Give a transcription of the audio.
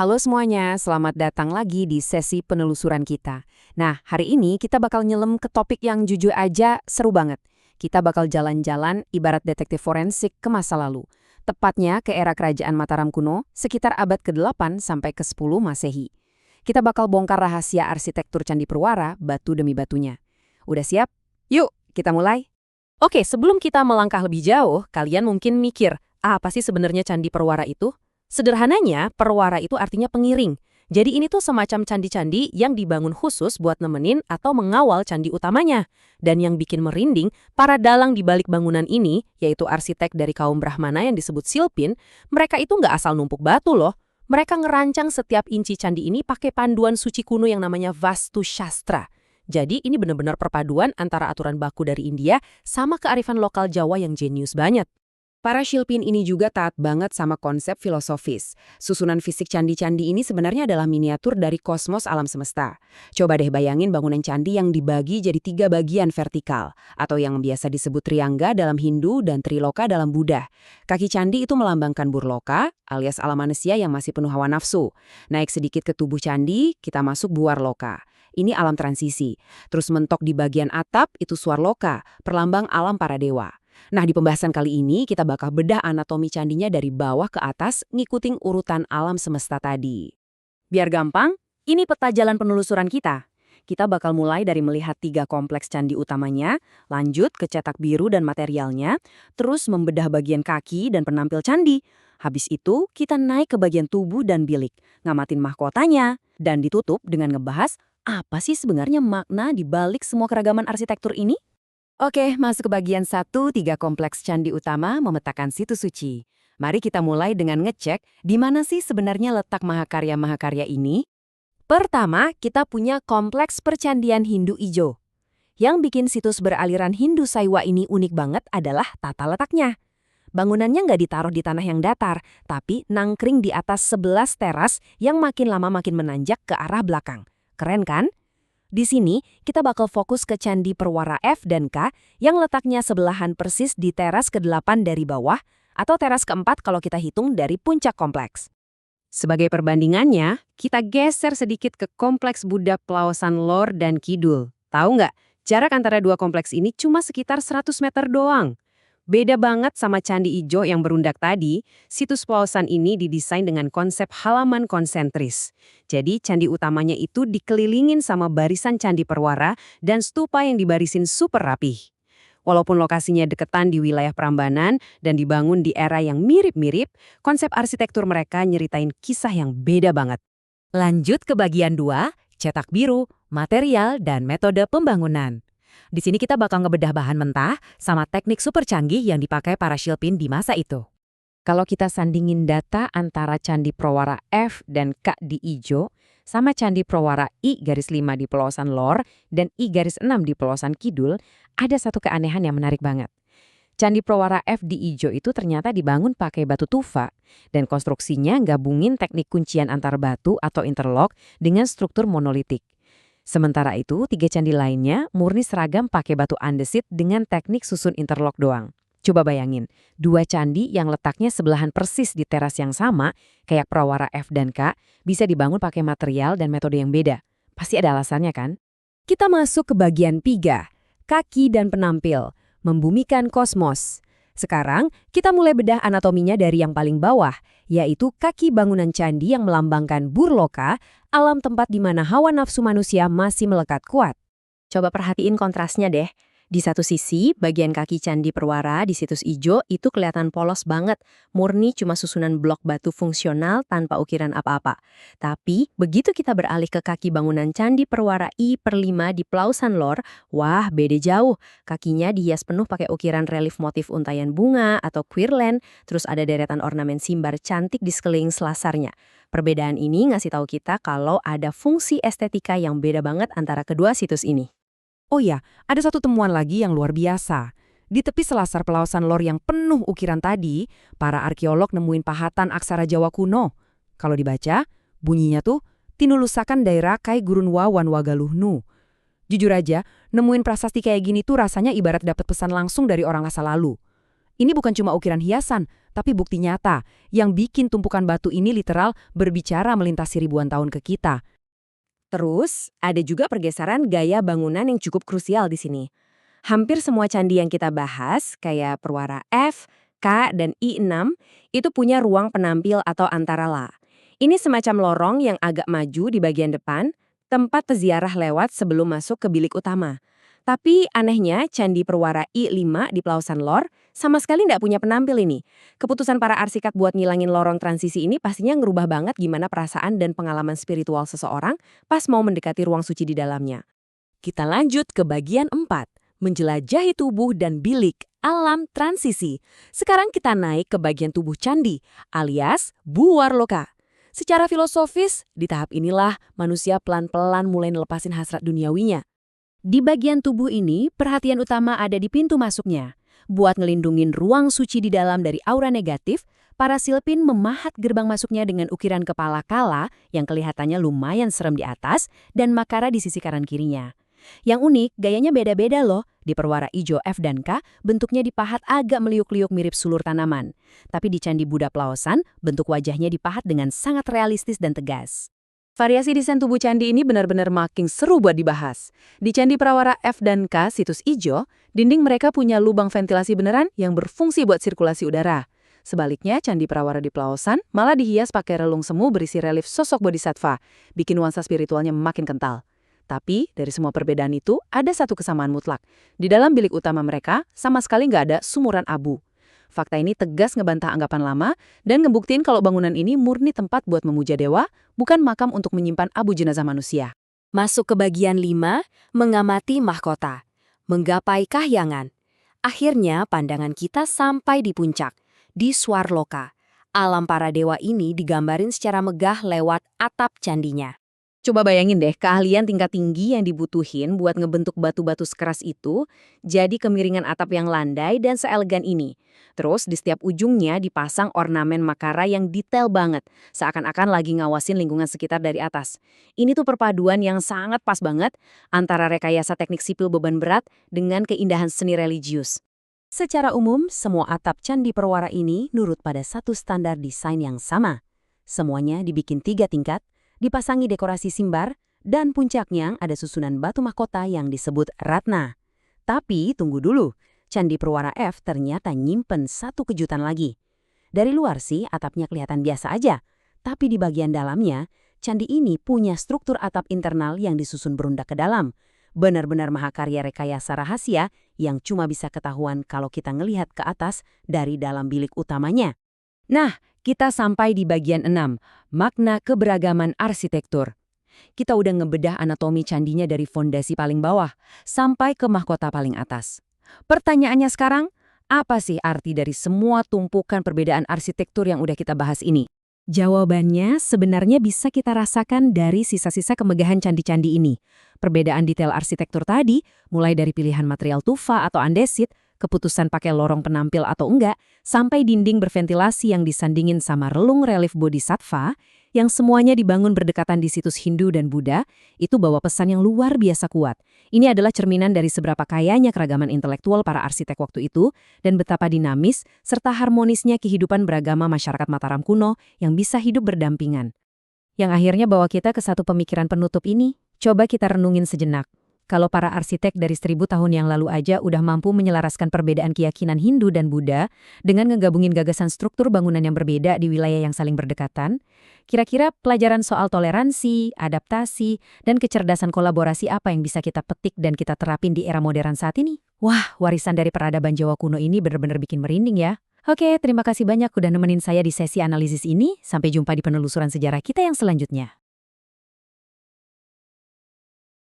Halo semuanya, selamat datang lagi di sesi penelusuran kita. Nah, hari ini kita bakal nyelam ke topik yang jujur aja seru banget. Kita bakal jalan-jalan ibarat detektif forensik ke masa lalu. Tepatnya ke era kerajaan Mataram kuno, sekitar abad ke-8 sampai ke-10 Masehi. Kita bakal bongkar rahasia arsitektur Candi Perwara batu demi batunya. Udah siap? Yuk, kita mulai. Oke, sebelum kita melangkah lebih jauh, kalian mungkin mikir, apa sih sebenarnya Candi Perwara itu? Sederhananya, perwara itu artinya pengiring. Jadi ini tuh semacam candi-candi yang dibangun khusus buat nemenin atau mengawal candi utamanya. Dan yang bikin merinding, para dalang di balik bangunan ini, yaitu arsitek dari kaum Brahmana yang disebut Silpin, mereka itu nggak asal numpuk batu loh. Mereka ngerancang setiap inci candi ini pakai panduan suci kuno yang namanya Vastu Shastra. Jadi ini benar-benar perpaduan antara aturan baku dari India sama kearifan lokal Jawa yang jenius banget. Para Shilpin ini juga taat banget sama konsep filosofis. Susunan fisik candi-candi ini sebenarnya adalah miniatur dari kosmos alam semesta. Coba deh bayangin bangunan candi yang dibagi jadi 3 bagian vertikal, atau yang biasa disebut Triyangga dalam Hindu dan Triloka dalam Buddha. Kaki candi itu melambangkan Burloka, alias alam manusia yang masih penuh hawa nafsu. Naik sedikit ke tubuh candi, kita masuk Buarloka. Ini alam transisi. Terus mentok di bagian atap, itu Swarloka, perlambang alam para dewa. Nah, di pembahasan kali ini kita bakal bedah anatomi candinya dari bawah ke atas ngikutin urutan alam semesta tadi. Biar gampang, ini peta jalan penelusuran kita. Kita bakal mulai dari melihat 3 kompleks candi utamanya, lanjut ke cetak biru dan materialnya, terus membedah bagian kaki dan penampil candi. Habis itu, kita naik ke bagian tubuh dan bilik, ngamatin mahkotanya, dan ditutup dengan ngebahas apa sih sebenarnya makna di balik semua keragaman arsitektur ini? Oke, masuk ke bagian 1, 3 kompleks candi utama memetakan situs suci. Mari kita mulai dengan ngecek di mana sih sebenarnya letak mahakarya-mahakarya ini. Pertama, kita punya kompleks percandian Hindu Ijo. Yang bikin situs beraliran Hindu Saiwa ini unik banget adalah tata letaknya. Bangunannya nggak ditaruh di tanah yang datar, tapi nangkring di atas 11 teras yang makin lama makin menanjak ke arah belakang. Keren kan? Di sini, kita bakal fokus ke Candi Perwara F dan K yang letaknya sebelahan persis di teras ke-8 dari bawah atau teras ke-4 kalau kita hitung dari puncak kompleks. Sebagai perbandingannya, kita geser sedikit ke kompleks Buddha Plaosan Lor dan Kidul. Tahu nggak, jarak antara 2 kompleks ini cuma sekitar 100 meter doang. Beda banget sama Candi Ijo yang berundak tadi, situs Plaosan ini didesain dengan konsep halaman konsentris. Jadi candi utamanya itu dikelilingin sama barisan candi perwara dan stupa yang dibarisin super rapih. Walaupun lokasinya deketan di wilayah Prambanan dan dibangun di era yang mirip-mirip, konsep arsitektur mereka nyeritain kisah yang beda banget. Lanjut ke bagian 2, cetak biru, material, dan metode pembangunan. Di sini kita bakal ngebedah bahan mentah sama teknik super canggih yang dipakai para Shilpin di masa itu. Kalau kita sandingin data antara Candi Perwara F dan K di Ijo, sama Candi Perwara I-5 di Pelosaan Lor dan I-6 di Pelosaan Kidul, ada satu keanehan yang menarik banget. Candi Perwara F di Ijo itu ternyata dibangun pakai batu tufa, dan konstruksinya gabungin teknik kuncian antar batu atau interlock dengan struktur monolitik. Sementara itu, 3 candi lainnya murni seragam pakai batu andesit dengan teknik susun interlock doang. Coba bayangin, 2 candi yang letaknya sebelahan persis di teras yang sama, kayak Perwara F dan K, bisa dibangun pakai material dan metode yang beda. Pasti ada alasannya kan? Kita masuk ke bagian 3, kaki dan penampil, membumikan kosmos. Sekarang, kita mulai bedah anatominya dari yang paling bawah, yaitu kaki bangunan candi yang melambangkan Burloka, alam tempat di mana hawa nafsu manusia masih melekat kuat. Coba perhatiin kontrasnya deh. Di satu sisi, bagian kaki Candi Perwara di situs Ijo itu kelihatan polos banget, murni cuma susunan blok batu fungsional tanpa ukiran apa-apa. Tapi, begitu kita beralih ke kaki bangunan Candi Perwara I/5 di Plaosan Lor, wah beda jauh. Kakinya dihias penuh pakai ukiran relief motif untayan bunga atau quirlen, terus ada deretan ornamen simbar cantik di sekeliling selasarnya. Perbedaan ini ngasih tahu kita kalau ada fungsi estetika yang beda banget antara kedua situs ini. Oh ya, ada satu temuan lagi yang luar biasa. Di tepi selasar Pelosaan Lor yang penuh ukiran tadi, para arkeolog nemuin pahatan aksara Jawa kuno. Kalau dibaca, bunyinya tuh tinulusakan daerah kai gurun wawan wagaluhnu. Jujur aja, nemuin prasasti kayak gini tuh rasanya ibarat dapat pesan langsung dari orang masa lalu. Ini bukan cuma ukiran hiasan, tapi bukti nyata yang bikin tumpukan batu ini literal berbicara melintasi ribuan tahun ke kita. Terus, ada juga pergeseran gaya bangunan yang cukup krusial di sini. Hampir semua candi yang kita bahas, kayak Perwara F, K, dan I6, itu punya ruang penampil atau antarala. Ini semacam lorong yang agak maju di bagian depan, tempat peziarah lewat sebelum masuk ke bilik utama. Tapi anehnya, Candi Perwara I5 di Pelausan Lor sama sekali nggak punya penampil ini. Keputusan para arsitek buat ngilangin lorong transisi ini pastinya ngerubah banget gimana perasaan dan pengalaman spiritual seseorang pas mau mendekati ruang suci di dalamnya. Kita lanjut ke bagian 4, menjelajahi tubuh dan bilik alam transisi. Sekarang kita naik ke bagian tubuh candi, alias Buwarloka. Secara filosofis, di tahap inilah manusia pelan-pelan mulai ngelepasin hasrat duniawinya. Di bagian tubuh ini, perhatian utama ada di pintu masuknya. Buat ngelindungin ruang suci di dalam dari aura negatif, para silpin memahat gerbang masuknya dengan ukiran kepala kala yang kelihatannya lumayan serem di atas dan makara di sisi kanan kirinya. Yang unik, gayanya beda-beda loh. Di Perwara Ijo F dan K, bentuknya dipahat agak meliuk-liuk mirip sulur tanaman. Tapi di Candi Buddha Pelausan, bentuk wajahnya dipahat dengan sangat realistis dan tegas. Variasi desain tubuh candi ini benar-benar makin seru buat dibahas. Di Candi Prawara F dan K situs Ijo, dinding mereka punya lubang ventilasi beneran yang berfungsi buat sirkulasi udara. Sebaliknya, Candi Prawara di Pelausan malah dihias pakai relung semu berisi relief sosok bodhisattva, bikin nuansa spiritualnya makin kental. Tapi, dari semua perbedaan itu, ada satu kesamaan mutlak. Di dalam bilik utama mereka, sama sekali nggak ada sumuran abu. Fakta ini tegas ngebantah anggapan lama dan ngebuktiin kalau bangunan ini murni tempat buat memuja dewa, bukan makam untuk menyimpan abu jenazah manusia. Masuk ke bagian 5, mengamati mahkota. Menggapai kahyangan. Akhirnya pandangan kita sampai di puncak, di Swarloka. Alam para dewa ini digambarin secara megah lewat atap candinya. Coba bayangin deh, keahlian tingkat tinggi yang dibutuhin buat ngebentuk batu-batu sekeras itu jadi kemiringan atap yang landai dan seelegan ini. Terus di setiap ujungnya dipasang ornamen makara yang detail banget, seakan-akan lagi ngawasin lingkungan sekitar dari atas. Ini tuh perpaduan yang sangat pas banget antara rekayasa teknik sipil beban berat dengan keindahan seni religius. Secara umum, semua atap Candi Perwara ini nurut pada satu standar desain yang sama. Semuanya dibikin 3 tingkat, dipasangi dekorasi simbar, dan puncaknya ada susunan batu mahkota yang disebut ratna. Tapi tunggu dulu, Candi Perwara F ternyata nyimpen satu kejutan lagi. Dari luar sih atapnya kelihatan biasa aja, tapi di bagian dalamnya, candi ini punya struktur atap internal yang disusun berundak ke dalam. Benar-benar mahakarya rekayasa rahasia yang cuma bisa ketahuan kalau kita ngelihat ke atas dari dalam bilik utamanya. Nah, kita sampai di bagian 6, makna keberagaman arsitektur. Kita udah ngebedah anatomi candinya dari fondasi paling bawah sampai ke mahkota paling atas. Pertanyaannya sekarang, apa sih arti dari semua tumpukan perbedaan arsitektur yang udah kita bahas ini? Jawabannya sebenarnya bisa kita rasakan dari sisa-sisa kemegahan candi-candi ini. Perbedaan detail arsitektur tadi, mulai dari pilihan material tufa atau andesit, keputusan pakai lorong penampil atau enggak, sampai dinding berventilasi yang disandingin sama relung relief bodhisattva, yang semuanya dibangun berdekatan di situs Hindu dan Buddha, itu bawa pesan yang luar biasa kuat. Ini adalah cerminan dari seberapa kayanya keragaman intelektual para arsitek waktu itu, dan betapa dinamis serta harmonisnya kehidupan beragama masyarakat Mataram kuno yang bisa hidup berdampingan. Yang akhirnya bawa kita ke satu pemikiran penutup ini, coba kita renungin sejenak. Kalau para arsitek dari 1000 tahun yang lalu aja udah mampu menyelaraskan perbedaan keyakinan Hindu dan Buddha dengan ngegabungin gagasan struktur bangunan yang berbeda di wilayah yang saling berdekatan, kira-kira pelajaran soal toleransi, adaptasi, dan kecerdasan kolaborasi apa yang bisa kita petik dan kita terapin di era modern saat ini? Wah, warisan dari peradaban Jawa kuno ini benar-benar bikin merinding ya. Oke, terima kasih banyak udah nemenin saya di sesi analisis ini. Sampai jumpa di penelusuran sejarah kita yang selanjutnya.